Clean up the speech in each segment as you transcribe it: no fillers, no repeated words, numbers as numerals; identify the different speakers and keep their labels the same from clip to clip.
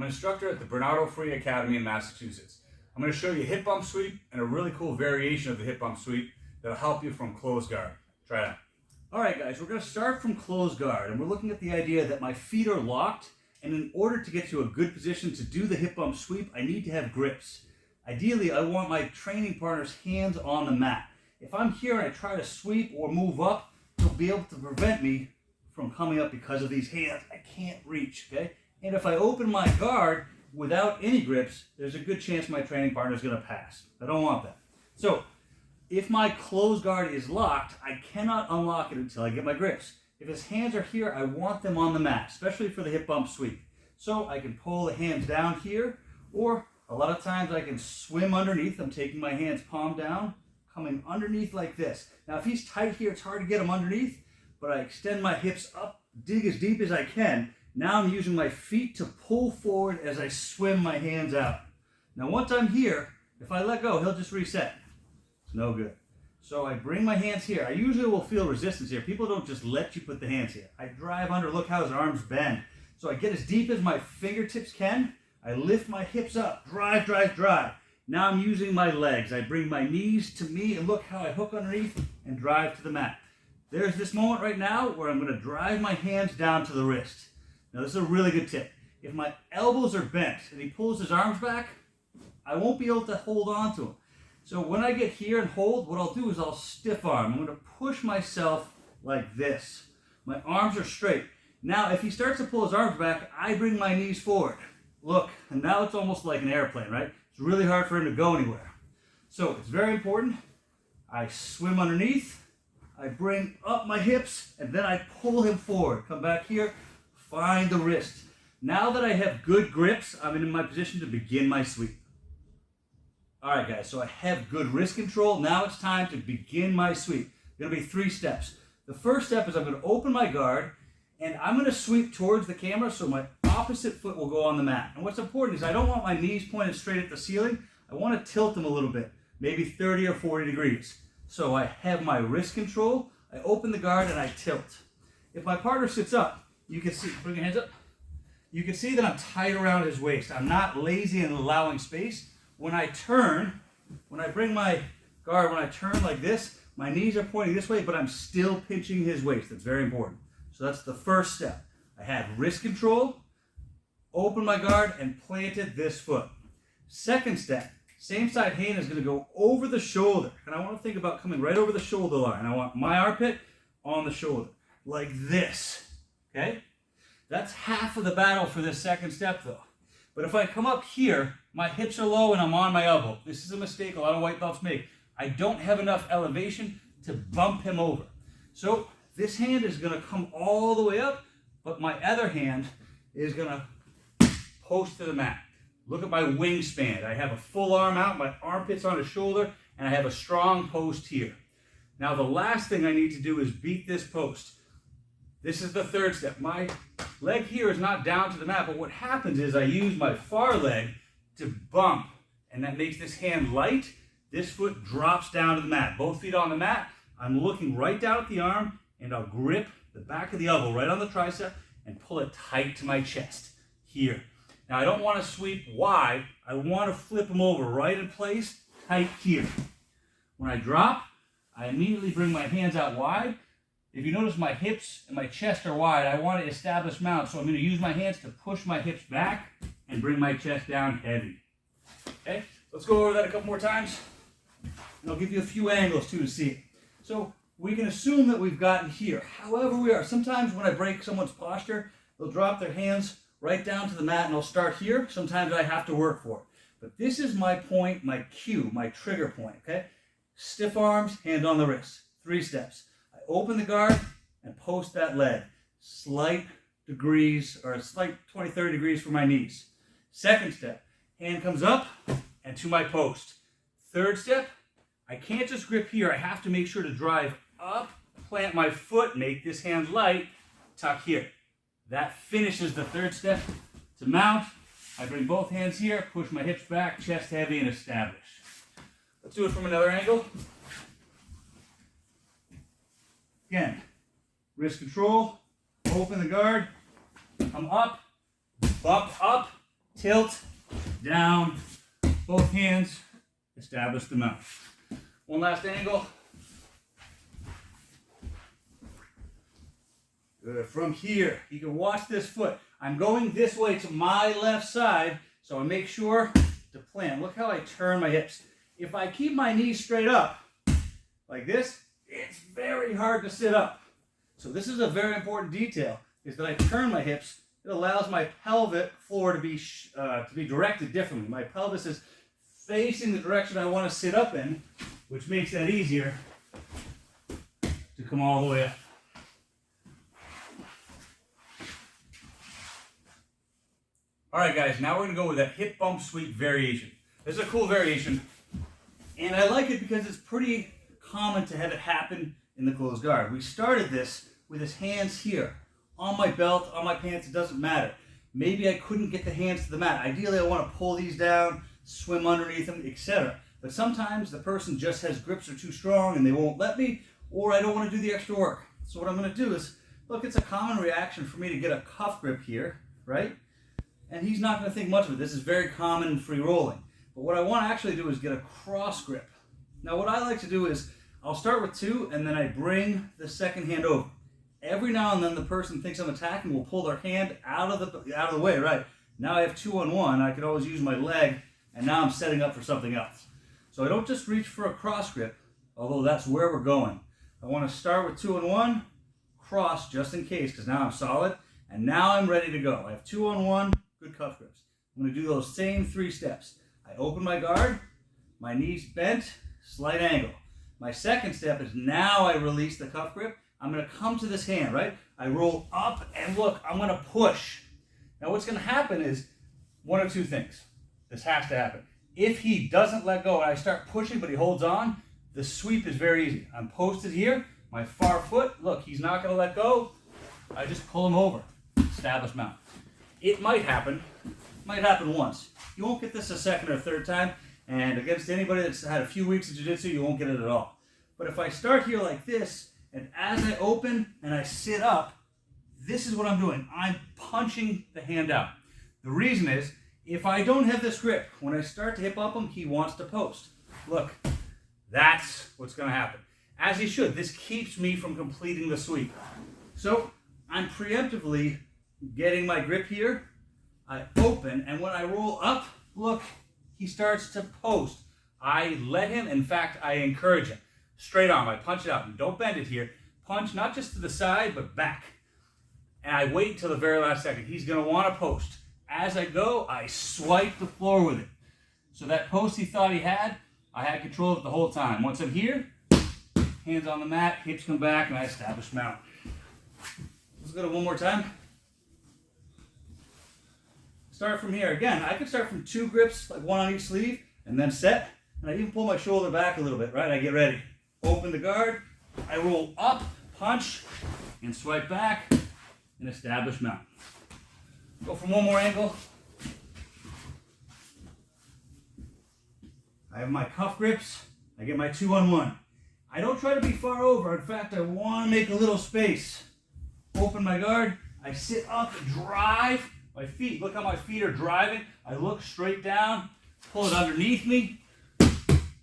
Speaker 1: an instructor at the Bernardo Free Academy in Massachusetts. I'm going to show you a hip bump sweep and a really cool variation of the hip bump sweep that'll help you from closed guard. Try it out. All right, guys, we're going to start from closed guard, and we're looking at the idea that my feet are locked, and in order to get to a good position to do the hip bump sweep, I need to have grips. Ideally, I want my training partner's hands on the mat. If I'm here and I try to sweep or move up, he'll be able to prevent me from coming up because of these hands. I can't reach, okay? And if I open my guard without any grips, there's a good chance my training partner is going to pass. I don't want that. So if my closed guard is locked, I cannot unlock it until I get my grips. If his hands are here, I want them on the mat, especially for the hip bump sweep. So I can pull the hands down here, or a lot of times I can swim underneath. I'm taking my hands palm down, coming underneath like this. Now if he's tight here, it's hard to get him underneath, but I extend my hips up, dig as deep as I can. Now I'm using my feet to pull forward as I swim my hands out. Now once I'm here, if I let go, he'll just reset. It's no good. So I bring my hands here. I usually will feel resistance here. People don't just let you put the hands here. I drive under, look how his arms bend. So I get as deep as my fingertips can. I lift my hips up, drive, drive, drive. Now I'm using my legs. I bring my knees to me and look how I hook underneath and drive to the mat. There's this moment right now where I'm going to drive my hands down to the wrist. Now this is a really good tip. If my elbows are bent and he pulls his arms back, I won't be able to hold on to him. So when I get here and hold, what I'll do is I'll stiff arm. I'm going to push myself like this. My arms are straight. Now if he starts to pull his arms back, I bring my knees forward. Look, and now it's almost like an airplane, right? It's really hard for him to go anywhere. So it's very important. I swim underneath. I bring up my hips, and then I pull him forward. Come back here, find the wrist. Now that I have good grips, I'm in my position to begin my sweep. All right, guys, so I have good wrist control. Now it's time to begin my sweep. It's going to be 3 steps. The first step is I'm going to open my guard, and I'm going to sweep towards the camera so my opposite foot will go on the mat. And what's important is I don't want my knees pointed straight at the ceiling. I want to tilt them a little bit, maybe 30 or 40 degrees. So I have my wrist control, I open the guard, and I tilt. If my partner sits up, you can see, bring your hands up. You can see that I'm tight around his waist. I'm not lazy and allowing space. When I turn, when I bring my guard, when I turn like this, my knees are pointing this way, but I'm still pinching his waist. That's very important. So that's the first step. I have wrist control, open my guard, and planted this foot. Second step, same side hand is going to go over the shoulder. And I want to think about coming right over the shoulder line. I want my armpit on the shoulder, like this. Okay? That's half of the battle for this second step, though. But if I come up here, my hips are low and I'm on my elbow. This is a mistake a lot of white belts make. I don't have enough elevation to bump him over. So this hand is going to come all the way up, but my other hand is going to post to the mat. Look at my wingspan. I have a full arm out, my armpit's on his shoulder, and I have a strong post here. Now the last thing I need to do is beat this post. This is the third step. My leg here is not down to the mat, but what happens is I use my far leg to bump, and that makes this hand light. This foot drops down to the mat. Both feet on the mat. I'm looking right down at the arm, and I'll grip the back of the elbow right on the tricep and pull it tight to my chest here. Now I don't want to sweep wide. I want to flip him over right in place, tight here. When I drop, I immediately bring my hands out wide. If you notice my hips and my chest are wide, I want to establish mount, so I'm going to use my hands to push my hips back and bring my chest down heavy. Okay, let's go over that a couple more times, and I'll give you a few angles too to see it. So we can assume that we've gotten here. However we are, sometimes when I break someone's posture, they'll drop their hands right down to the mat and I'll start here. Sometimes I have to work for it. But this is my point, my cue, my trigger point, okay? Stiff arms, hand on the wrist. 3 steps. I open the guard and post that leg. Slight degrees, or a slight 20, 30 degrees for my knees. Second step, hand comes up and to my post. Third step, I can't just grip here. I have to make sure to drive up, plant my foot, make this hand light, tuck here. That finishes the third step. To mount, I bring both hands here, push my hips back, chest heavy, and establish. Let's do it from another angle. Again, wrist control, open the guard, come up, bump up, tilt, down, both hands, establish the mount. One last angle. Good. From here, you can watch this foot. I'm going this way to my left side, so I make sure to plan. Look how I turn my hips. If I keep my knees straight up, like this, it's very hard to sit up. So this is a very important detail, is that I turn my hips. It allows my pelvic floor to be directed differently. My pelvis is facing the direction I want to sit up in, which makes that easier to come all the way up. All right, guys, now we're going to go with that hip bump sweep variation. This is a cool variation, and I like it because it's pretty common to have it happen in the closed guard. We started this with his hands here, on my belt, on my pants, it doesn't matter. Maybe I couldn't get the hands to the mat. Ideally, I want to pull these down, swim underneath them, etc. But sometimes the person just has grips are too strong and they won't let me, or I don't want to do the extra work. So what I'm going to do is, look, it's a common reaction for me to get a cuff grip here, right? And he's not going to think much of it. This is very common in free rolling. But what I want to actually do is get a cross grip. Now what I like to do is, I'll start with two and then I bring the second hand over. Every now and then the person thinks I'm attacking will pull their hand out of the way, right? Now I have 2 on 1, I could always use my leg, and now I'm setting up for something else. So I don't just reach for a cross grip, although that's where we're going. I want to start with 2 on 1, cross just in case, because now I'm solid, and now I'm ready to go. I have 2 on 1, good cuff grips. I'm going to do those same 3 steps. I open my guard, my knees bent, slight angle. My second step is now I release the cuff grip. I'm going to come to this hand, right? I roll up and look, I'm going to push. Now what's going to happen is one of 2 things. This has to happen. If he doesn't let go and I start pushing but he holds on, the sweep is very easy. I'm posted here, my far foot, look, he's not going to let go. I just pull him over, establish mount. It might happen once. You won't get this a second or third time, and against anybody that's had a few weeks of jiu-jitsu, you won't get it at all. But if I start here like this, and as I open and I sit up, this is what I'm doing. I'm punching the hand out. The reason is, if I don't have this grip, when I start to hip up him, he wants to post. Look, that's what's going to happen. As he should. This keeps me from completing the sweep. So I'm preemptively getting my grip here. I open, and when I roll up, look, he starts to post. I let him, in fact, I encourage him. Straight arm, I punch it out. And don't bend it here. Punch not just to the side, but back. And I wait until the very last second. He's going to want to post. As I go, I swipe the floor with it. So that post he thought he had, I had control of it the whole time. Once I'm here, hands on the mat, hips come back, and I establish mount. Let's go to one more time. Start from here. Again, I could start from 2 grips, like 1 on each sleeve, and then set. And I even pull my shoulder back a little bit, right? I get ready. Open the guard, I roll up, punch, and swipe back, and establish mount. Go from one more angle. I have my cuff grips, I get my 2 on 1. I don't try to be far over, in fact I want to make a little space. Open my guard, I sit up, drive my feet. Look how my feet are driving. I look straight down, pull it underneath me,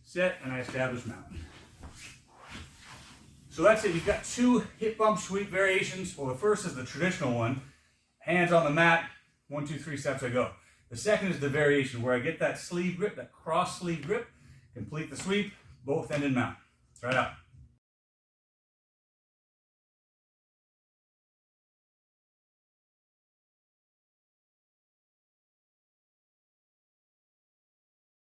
Speaker 1: set, and I establish mount. So that's it. You've got 2 hip bump sweep variations. Well, the first is the traditional one. Hands on the mat, 1, 2, 3 steps I go. The second is the variation where I get that sleeve grip, that cross sleeve grip, complete the sweep, both end in mount. Try it out.